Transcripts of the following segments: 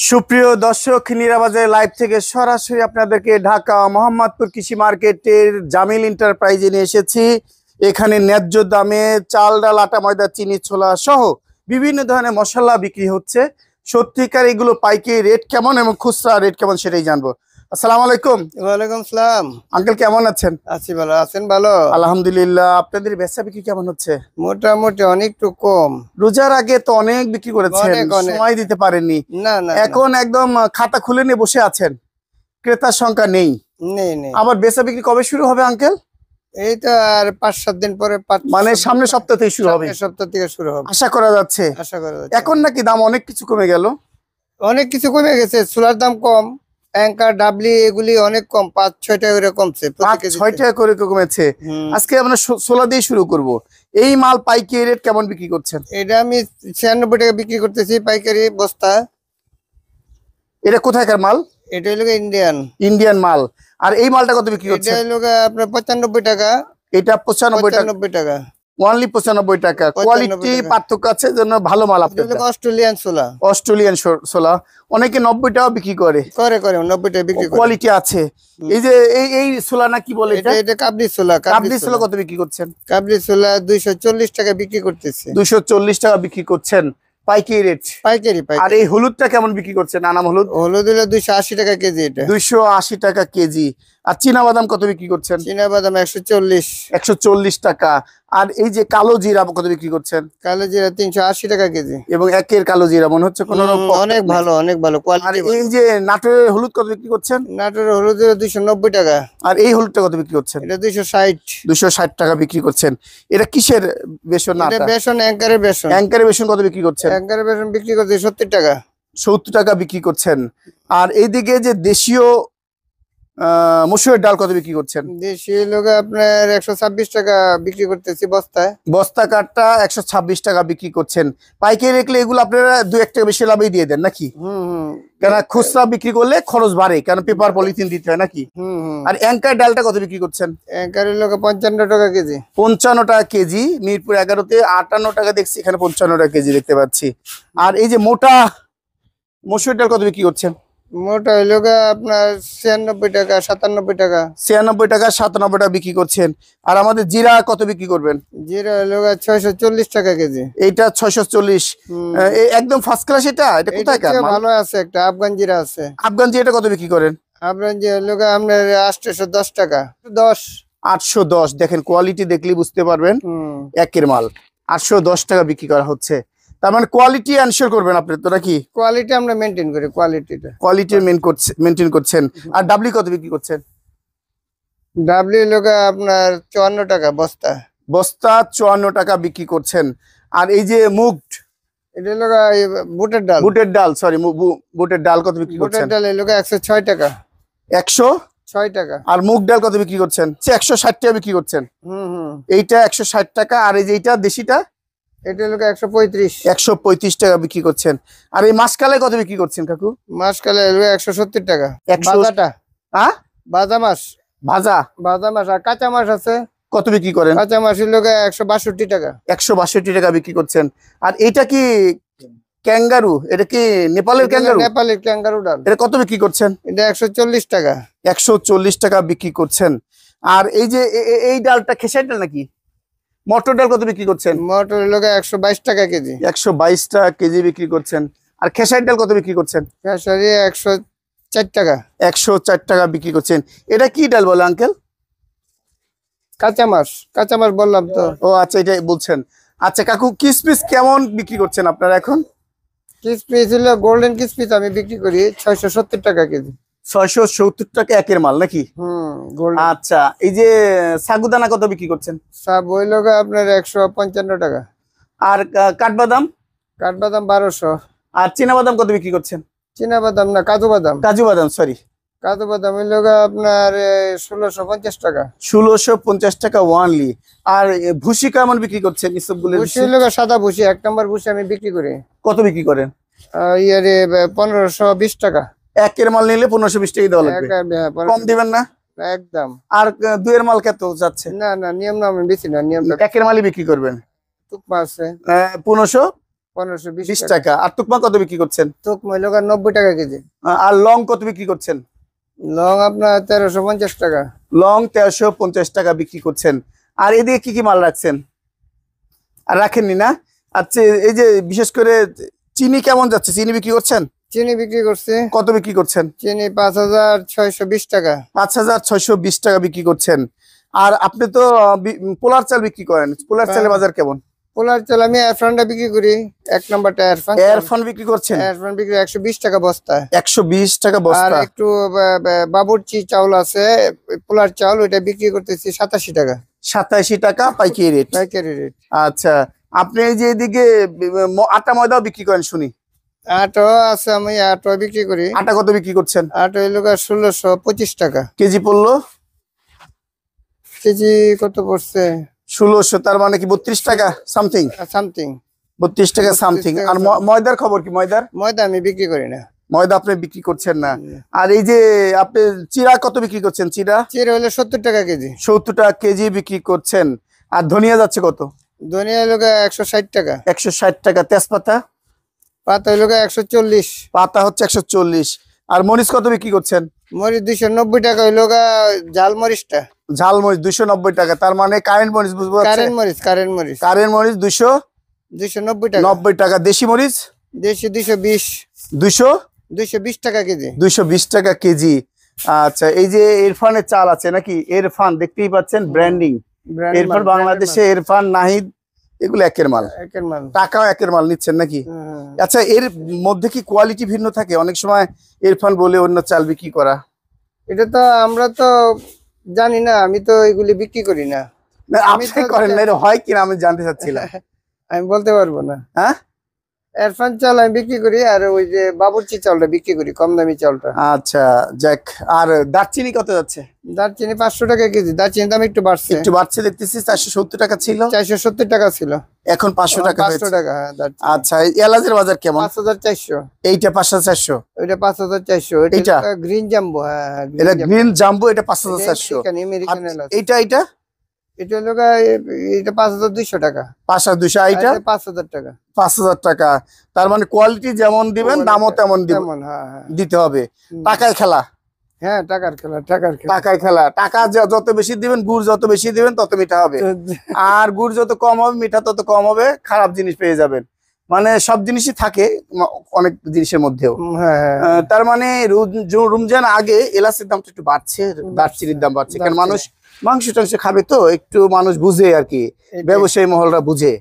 সুপ্রিয় দর্শক, নীরাবাজার লাইভ থেকে সরাসরি আপনাদেরকে ঢাকা মোহাম্মদপুর কৃষি মার্কেটের জামিল এন্টারপ্রাইজে নিয়ে এসেছি। এখানে ন্যায্য দামে চাল, ডাল, আটা, ময়দা, চিনি, ছোলা সহ বিভিন্ন ধরনের মশলা বিক্রি হচ্ছে। সত্যিকার এগুলো পাইকারি রেট কেমন এবং খুচরা রেট কেমন সেটাই জানবো। আসসালামু আলাইকুম। ওয়ালাইকুম সালাম। আঙ্কেল কেমন আছেন? আছি ভালো, আছেন ভালো? আলহামদুলিল্লাহ। আপনাদের বেচা বিক্রি কেমন হচ্ছে? মোটামুটি অনেকটু কম। রোজার আগে তো অনেক বিক্রি করেছেন, সময় দিতে পারেননি। না না, এখন একদম খাতা খুলে নিয়ে বসে আছেন, ক্রেতার সংখ্যা নেই। নেই। আবার বেচা বিক্রি কবে শুরু হবে আঙ্কেল? এই তো আর 5-7 দিন পরে, মানে সামনের সপ্তাহ থেকে শুরু হবে? সপ্তাহ থেকে শুরু হবে আশা করা যাচ্ছে। এখন নাকি দাম অনেক কিছু কমে গেল? অনেক কিছু কমে গেছে। ছোলার দাম কম, অ্যাঙ্কার, ডাবলি এগুলি অনেক কম, 5-6 টাকা করে কমছে। 5-6 টাকা করে কমেছে। আজকে আমরা ছোলা দিয়ে শুরু করব। এই মাল পাইকারি রেট কেমন বিক্রি করছেন? এটা আমি 96 টাকা বিক্রি করতেছি পাইকারি বস্তা। এটা কোথাকার মাল? এটা হলো ইন্ডিয়ান মাল। আর এই মালটা কত বিক্রি করছেন? এটা হলো আপনার 95 টাকা। এটা 95 টাকা, অনলি 95 টাকা। কোয়ালিটি পার্থক্য আছে, জন্য ভালো মাল। আপনাদের অস্ট্রেলিয়ান ছোলা। অস্ট্রেলিয়ান ছোলা অনেকে 90 টাকা বিক্রি করে। 90 টাকা বিক্রি করে। কোয়ালিটি আছে। এই যে এই ছোলা না কি বলে এটা? এটা কাবলি ছোলা। কাবলি ছোলা কত বিক্রি করছেন? কাবলি ছোলা 240 টাকা বিক্রি করতেছে। 240 টাকা বিক্রি করছেন পাইকারি রেট। পাইকারি। আর এই হলুদটা কেমন বিক্রি করছেন? আনাম হলুদ হলো 280 টাকা কেজি। এটা 280 টাকা কেজি। আর চীনা বাদাম কত বিক্রি করছেন? চীনা বাদাম 140 টাকা। আর এই যে কালো জিরা কত বিক্রি করছেন? কালো জিরা 380 টাকা কেজি। এবং একের কালো জিরা মনে হচ্ছে কোন অনেক ভালো, অনেক ভালো কোয়ালিটি। আর এই যে নাটোরের হলুদ কত বিক্রি করছেন? নাটোরের হলুদ 290 টাকা। আর এই হলুদটা কত বিক্রি করছেন? এটা 260 টাকা বিক্রি করছেন। এটা কিসের বেসন? না, এটা বেসন, অ্যাঙ্কারের বেসন। অ্যাঙ্কারের বেসন কত বিক্রি করছেন? অ্যাঙ্কারের বেসন বিক্রি করতে 70 টাকা। 70 টাকা বিক্রি করছেন। আর এইদিকে যে দেশীয় মসুরের ডাল কত বিক্রি করছেন? দেশীয় লোক আপনার 126 টাকা বিক্রি করতেছি বস্তায়। বস্তা কাঠটা 126 টাকা বিক্রি করছেন। পাইকারি রেখলে এগুলো আপনারা 2-1 টাকা বেশি লাভই দিয়ে দেন নাকি? কেন খুচরা বিক্রি করলে খরচ বাড়ে, কারণ পেপার পলিথিন দিতে হয় নাকি? আর অ্যাঙ্কার ডালটা কত বিক্রি করছেন? অ্যাঙ্কারের লোক 55 টাকা কেজি। 55 টাকা কেজি। মিরপুর 11-তে 58 টাকা দেখছি, এখানে 55 টাকা কেজি দেখতে পাচ্ছি। আর এই যে মোটা মসুর ডাল কত বিক্রি করছেন? মোটা হইল আপনার 96 টাকা, 97 টাকা। 96 টাকা, 97 টাকা বিক্রি করছেন। আর আমাদের জিরা কত বিক্রি করবেন? জিরা হইল 640 টাকা কেজি। এইটা 640। একদম ফার্স্ট ক্লাস। এটা কোথায় ভালো আছে? একটা আফগান জিরা আছে। আফগান জিরাটা কত বিক্রি করেন? আফগান জিরা হইল আপনার 810 টাকা। 810। দেখেন কোয়ালিটি দেখলেই বুঝতে পারবেন, একের মাল 810 টাকা বিক্রি করা হচ্ছে। তার মানে কোয়ালিটি এনশিওর করবেন আপনি তো নাকি? কোয়ালিটি আমরা মেইনটেইন করি। কোয়ালিটি মেইনটেইন করছেন। আর ডাবলি কত বিক্রি করছেন? ডাবলি লোক আপনার 54 টাকা বস্তা। 54 টাকা বিক্রি করছেন। আর এই যে মুগ, এটা লোক বুটের ডাল সরি বুটের ডাল কত বিক্রি করছেন? বুটের ডাল এই লোক 106 টাকা। 106 টাকা। আর মুগ ডাল কত বিক্রি করছেন? 160 টাকা বিক্রি করছেন। এইটা 160 টাকা। আর এই যে এইটা দেশিটা, এটা লোক 135 টাকা বিক্রি করছেন। আর এই মাসকালাই কত বিক্রি করছেন কাকু? মাসকালাই 170 টাকা। বাজাটা ভাজা মাছ। ভাজা মাছ। আর কাঁচা মাছ আছে, কত বিক্রি করেন? কাঁচা মাছের লোক 162 টাকা। 162 টাকা বিক্রি করছেন। আর এটা কি ক্যাঙ্গারু? এটা কি নেপালের ক্যাঙ্গারু? নেপালের ক্যাঙ্গারু ডাল। এটা কত বিক্রি করছেন? এটা 140 টাকা। 140 টাকা বিক্রি করছেন। আর এই যে এই ডালটা খেসারি ডাল নাকি? মটর ডাল কত বিক্রি করছেন? মটর লোক 122 টাকা কেজি। 122 টাকা কেজি বিক্রি করছেন। আর খেসারি ডাল কত বিক্রি করছেন? খেসারি 104 টাকা। 104 টাকা বিক্রি করছেন। এটা কি ডাল বলে আঙ্কেল? কাঁচা মাছ বললাম তো। ও আচ্ছা, এটাই বলছেন। আচ্ছা কাকু, কিসমিস কেমন বিক্রি করছেন আপনারা এখন? কিসমিস হলো গোল্ডেন কিসমিস আমি বিক্রি করি 670 টাকা কেজি। 670 টাকা একের মাল নাকি? আচ্ছা, এই যে সাগুদানা কত বিক্রি করছেন? সব ওই লোক আপনার 155 টাকা। আর কাঠবাদাম? 1200। আর চীনা বাদাম কত বিক্রি করছেন? চীনা বাদাম না, কাজু বাদাম। সরি, কাজু বাদাম ওই লোক আপনার 1650 টাকা। 1650 টাকা ওয়ানলি। আর ভুসি কেমন বিক্রি করছেন? ভুসি লোক সাদা ভুসি, 1 নম্বর ভুসি আমি বিক্রি করি। কত বিক্রি করেন? 1520 টাকা। একের মাল নিলে 1520 টাকা দেওয়া লাগবে, কম দিবেন না? একদম। আর দুইয়ের মাল কত যাচ্ছে? না নিয়ম না, আমি বেশি না, নিয়ম একের মালই বিক্রি করবেন। 1500 1520 20 টাকা। টাকা। আর তুকমা কত বিক্রি করছেন? তুক মূল্য 90 টাকা কেজি। আর লং কত বিক্রি করছেন? লং আপনার 1350 টাকা। লং 1350 টাকা বিক্রি করছেন। আর এদিকে কি কি মাল রাখছেন? আর রাখেননি না? আচ্ছা, এই যে বিশেষ করে চিনি কেমন যাচ্ছে? চিনি বিক্রি করছেন? চিনি বিক্রি করছে, কত বিক্রি করছেন? চিনি 5620 টাকা। 5620 টাকা বিক্রি করছেন। আর আপনি তো পোলার চাল বিক্রি করেন, পোলার চালের বাজার কেমন? পোলার চাল আমি এরফানটা বিক্রি করি, 1 নম্বরটা এরফান। এরফান বিক্রি করছেন? এরফান বিক্রি 120 টাকা বস্তা। 120 টাকা আর বস্তা। একটু বাবুর্চি চাউল আছে, পোলার চাউল, ওইটা বিক্রি করতেছি 87 টাকা 87 টাকা পাইকারি রেট। পাইকারি রেট। আচ্ছা, আপনি এই যে এদিকে আটা ময়দাও বিক্রি করেন শুনি? আটো আছে, আমি আটো বিক্রি করি। আটা কত বিক্রি করছেন? আটো হইল 1625 টাকা কেজি পড়লো? কেজি কত পড়ছে? 1600, তার মানে কি 32 টাকা সামথিং? সামথিং 32 টাকা সামথিং। আর ময়দার খবর কি? ময়দা আমি বিক্রি করি না। ময়দা আপনি বিক্রি করছেন না। আর এই যে আপনি চিরা কত বিক্রি করছেন? চিরা হইলো 70 টাকা কেজি। 70 টাকা কেজি বিক্রি করছেন। আর ধনিয়া যাচ্ছে কত? ধনিয়া হইলো 160 টাকা। 160 টাকা। তেজপাতা? পাতা হইলো 140। পাতা হচ্ছে 140। আর মরিচ কত বিক্রি করছেন? মরিচ 290 টাকা হইলো ঝাল মরিচটা। ঝাল মরিচ 290 টাকা, তার মানে কারেন্ট মরিচ বুঝবো? কারেন্ট মরিচ। কারেন্ট মরিচ 290 টাকা। 290 টাকা। দেশি মরিচ? দেশি 220। 220 টাকা কেজি। 220 টাকা কেজি। আচ্ছা, এই যে ইরফানের চাল আছে নাকি? ইরফান দেখতেই পাচ্ছেন, ব্র্যান্ডিং ইরফান, বাংলাদেশে ইরফান, নাহিদ, এগুলো একের মাল। একের মাল। টাকাও একের মাল নিচ্ছেন নাকি? আচ্ছা, এর মধ্যে কি কোয়ালিটি ভিন্ন থাকে? অনেক সময় ইরফান বলে অন্য চাল বিক্রি করা। এটা তো আমরা তো জানি না, আমি তো এগুলি বিক্রি করি না। না, আপনি করেন না, এটা হয় কিনা আমি জানতে চাচ্ছিলাম। আমি বলতে পারবো না। হ্যাঁ, এরফান চাল আমি বিক্রি করি, আর ওই যে বাবুর্চি চালটা বিক্রি করি, কম দামি চালটা। আচ্ছা, যাক। আর দারচিনি কত যাচ্ছে? দারচিনি 500 টাকা কেজি। দারচিনি দাম একটু বাড়ছে। একটু বাড়ছে দেখতেছি। 470 টাকা ছিল, 470 টাকা ছিল, এখন 500 টাকা 500 হয়েছে। টাকা। হ্যাঁ, দারচিনি। আচ্ছা, এলাচের বাজার কেমন? 5400। এইটা 5400। ওইটা 5400। এইটা? Green jumbo. হ্যাঁ, এটা গ্রিন জাম্বো, এটা 5400। আমেরিকান এলাচ। এইটা এটা হলো এটা 5200 টাকা। 5200। এইটা 5000 টাকা। 5000 টাকা। তার মানে কোয়ালিটি যেমন দিবেন, দামও তেমন দিবেন, হ্যাঁ হ্যাঁ দিতে হবে। টাকায় খেলা। হ্যাঁ, টাকার খেলা। টাকায় খেলা। টাকা যত বেশি দিবেন, গুড় যত বেশি দিবেন, তত মিঠা হবে। আর গুড় যত কম হবে, মিঠা তত কম হবে, খারাপ জিনিস পেয়ে যাবেন। মানে সব জিনিসই থাকে অনেক জিনিসের মধ্যেও। হ্যাঁ, তার মানে রমজান আগে এলাচের দামটা একটু বাড়ছে, দারচিনির দাম বাড়ছে, কারণ মানুষ মাংস টাংস খাবে, তো একটু মানুষ বুঝে আর কি, ব্যবসায়ী মহলরা বুঝে।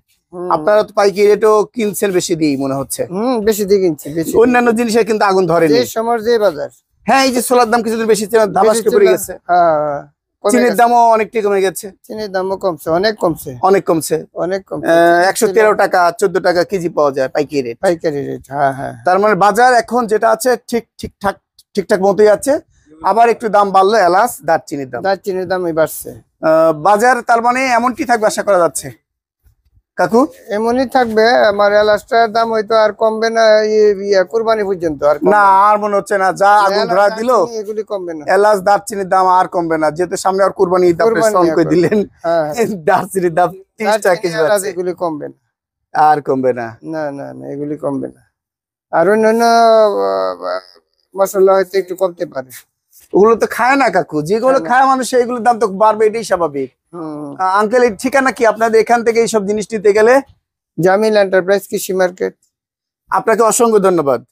আপনারা তো পাইকারি রেটও কিনছেন বেশি দিয়ে মনে হচ্ছে। বেশি দিয়ে কিনছি। অন্যান্য জিনিসের কিন্তু আগুন ধরেনি। যে সময় যে বাজার। হ্যাঁ, এই যে ছোলার দাম কিছুদিন বেশি ধামাসকে পড়ে গেছে। হ্যাঁ, চিনির দামও অনেকটাই কমে গেছে। চিনির দামও কমছে, অনেক কমছে। অনেক কমছে। 113 টাকা 14 টাকা কেজি পাওয়া যায় পাইকারি রেট। হ্যাঁ হ্যাঁ। তার মানে বাজার এখন যেটা আছে ঠিকঠাক মতোই আছে। আবার একটু দাম বাড়লো এলাচ, দারচিনির দামই বাড়ছে। বাজার তার মানে এমনটি থাকবে আশা করা যাচ্ছে কাকু? এমনই থাকবে। আমার এলাচটার দাম হয়তো আর কমবে না কুরবানি পর্যন্ত। না, আর মনে হচ্ছে না, যা আগুন ধরা দিল এগুলি কমবে না। এলাচ দারচিনির দাম আর কমবে না, যেহেতু সামনে আর কুরবানি ঈদ আপনি স্মরণ করে দিলেন। দারচিনির দাম 30 টাকা কেজি আছে। এগুলি কমবে না, আর কমবে না। না না না, এগুলি কমবে না। আর অন্যান্য মশলা হয়তো একটু কমতে পারে। ওগুলো তো খায় না কাকু, যেগুলো খায় মানুষ এগুলোর দাম তো বাড়বে, এটাই স্বাভাবিক। আঙ্কেল, এর ঠিকানা কি আপনাদের এখান থেকে এইসব জিনিস নিতে গেলে? জামিল এন্টারপ্রাইজ কৃষি মার্কেট। আপনাকে অসংখ্য ধন্যবাদ।